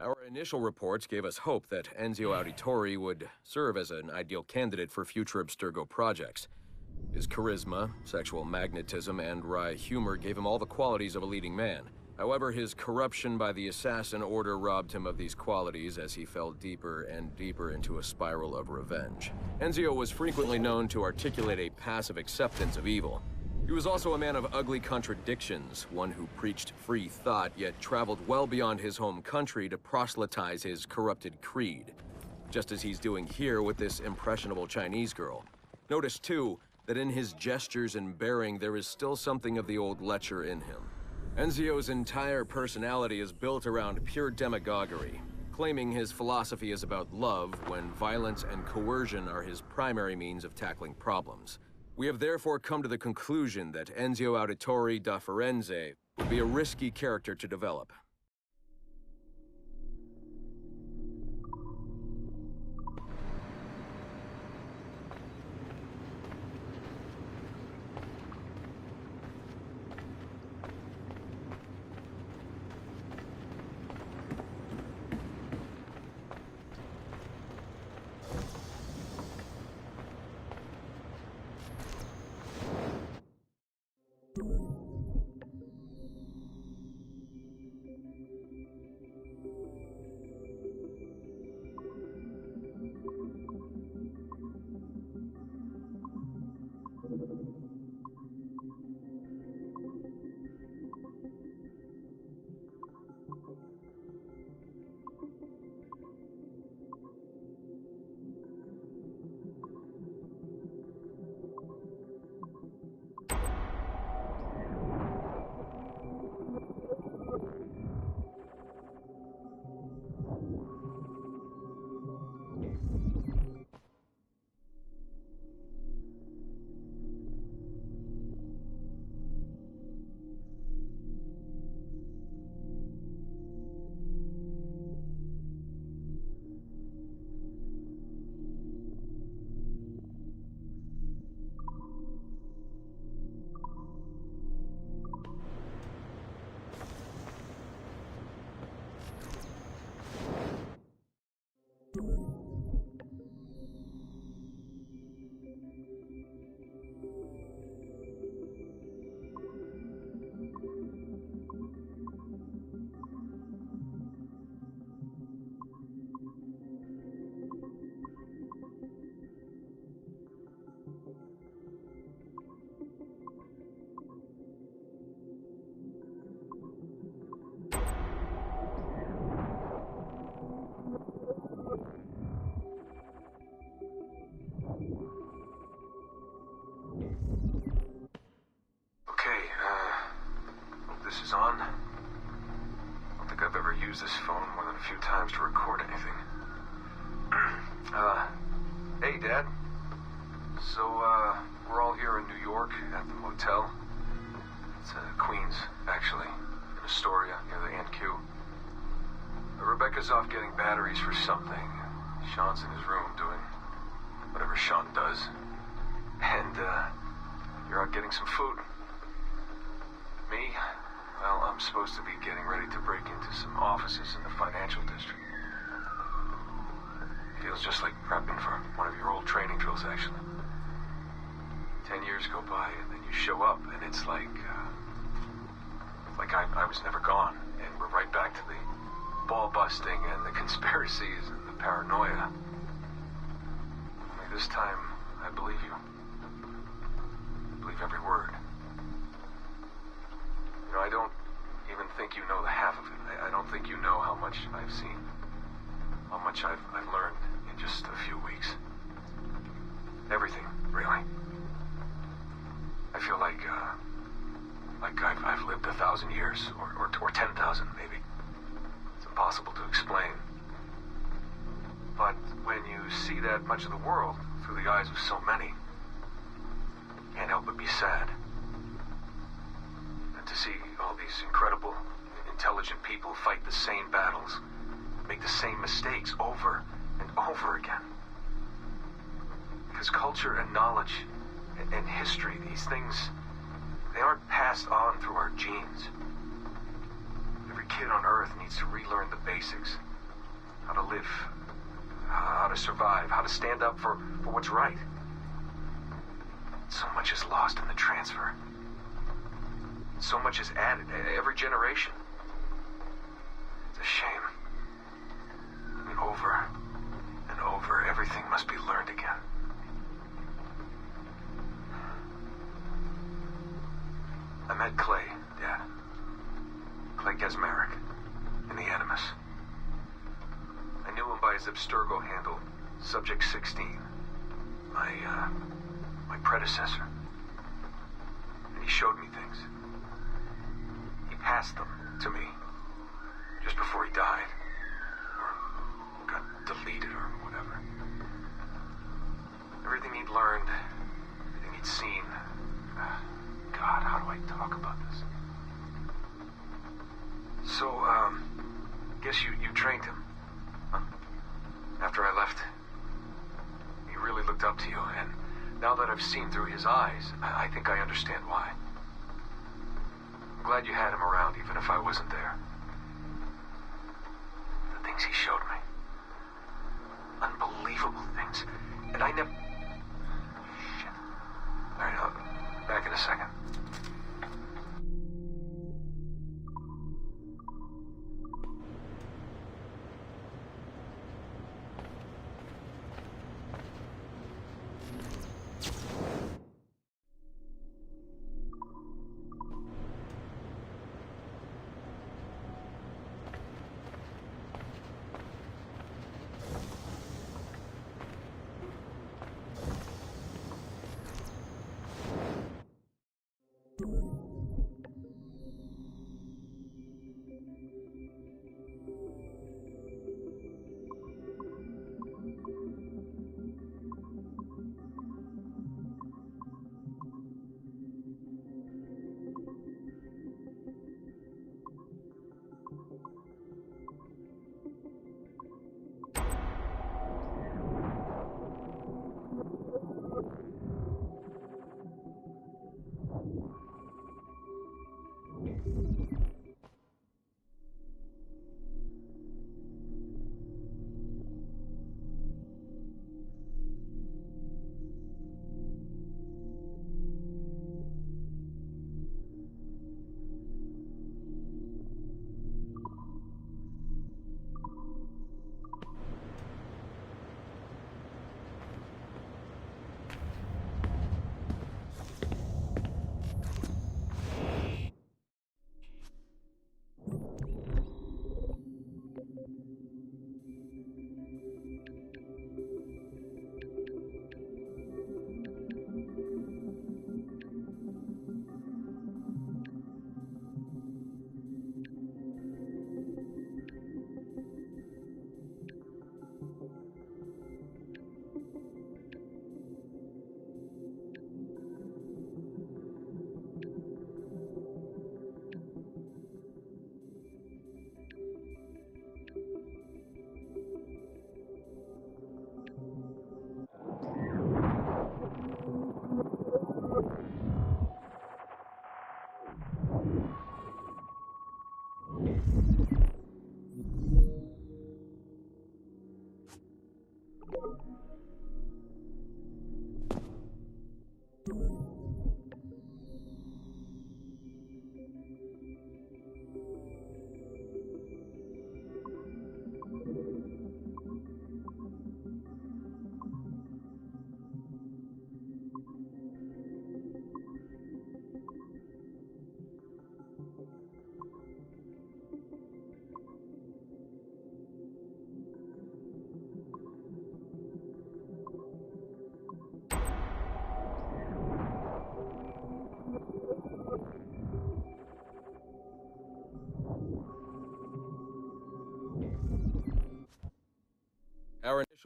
Our initial reports gave us hope that Enzio Auditore would serve as an ideal candidate for future Abstergo projects. His charisma, sexual magnetism, and wry humor gave him all the qualities of a leading man. However, his corruption by the Assassin Order robbed him of these qualities as he fell deeper and deeper into a spiral of revenge. Enzio was frequently known to articulate a passive acceptance of evil. He was also a man of ugly contradictions, one who preached free thought, yet traveled well beyond his home country to proselytize his corrupted creed, just as he's doing here with this impressionable Chinese girl. Notice, too, that in his gestures and bearing there is still something of the old lecher in him. Enzio's entire personality is built around pure demagoguery, claiming his philosophy is about love when violence and coercion are his primary means of tackling problems. We have therefore come to the conclusion that Enzio Auditore da Firenze would be a risky character to develop. Is on. I don't think I've ever used this phone more than a few times to record anything. Hey, Dad. So, we're all here in New York at the motel. It's Queens, actually, in Astoria, near the NQ. Rebecca's off getting batteries for something. Sean's in his room doing whatever Sean does. And, you're out getting some food. Me? Well, I'm supposed to be getting ready to break into some offices in the financial district. Feels just like prepping for one of your old training drills, actually. 10 years go by, and then you show up, and it's like I was never gone, and we're right back to the ball busting and the conspiracies and the paranoia. Only this time, I believe you. I believe every word. You know, I don't even think you know the half of it. I don't think you know how much I've seen, how much I've learned in just a few weeks. Everything, really. I feel like I've lived 1,000 years, or 10,000 maybe. It's impossible to explain. But when you see that much of the world through the eyes of so many, you can't help but be sad. And to see all these incredible, intelligent people fight the same battles, make the same mistakes over and over again. Because culture and knowledge and history, these things, they aren't passed on through our genes. Every kid on Earth needs to relearn the basics. How to live, how to survive, how to stand up for what's right. So much is lost in the transfer. So much is added every generation. It's a shame. I mean, over and over, everything must be learned again. I met Clay, Dad. Clay Gesmerick, in the Animus. I knew him by his Abstergo handle, Subject 16. My predecessor. And he showed me things. He passed them to me just before he died. Or got deleted or whatever. Everything he'd learned, everything he'd seen. God, how do I talk about this? So, guess you trained him. Huh? After I left, he really looked up to you, and now that I've seen through his eyes, I think I understand why. I'm glad you had him around, even if I wasn't there. The things he showed me. Unbelievable things. And I never... Shit. All right, I'll back in a second.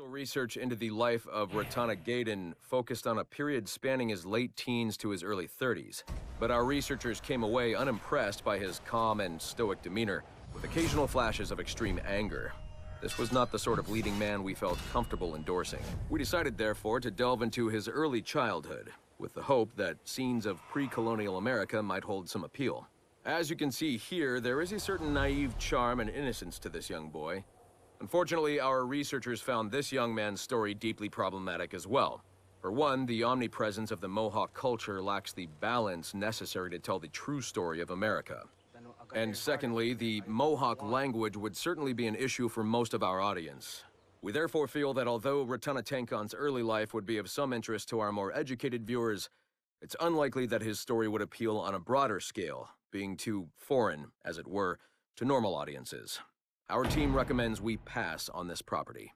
Initial research into the life of Ratana Gaydon focused on a period spanning his late teens to his early 30s, but our researchers came away unimpressed by his calm and stoic demeanor, with occasional flashes of extreme anger. This was not the sort of leading man we felt comfortable endorsing. We decided, therefore, to delve into his early childhood, with the hope that scenes of pre-colonial America might hold some appeal. As you can see here, there is a certain naive charm and innocence to this young boy. Unfortunately, our researchers found this young man's story deeply problematic as well. For one, the omnipresence of the Mohawk culture lacks the balance necessary to tell the true story of America. And secondly, the Mohawk language would certainly be an issue for most of our audience. We therefore feel that although Ratana Tenkon's early life would be of some interest to our more educated viewers, it's unlikely that his story would appeal on a broader scale, being too foreign, as it were, to normal audiences. Our team recommends we pass on this property.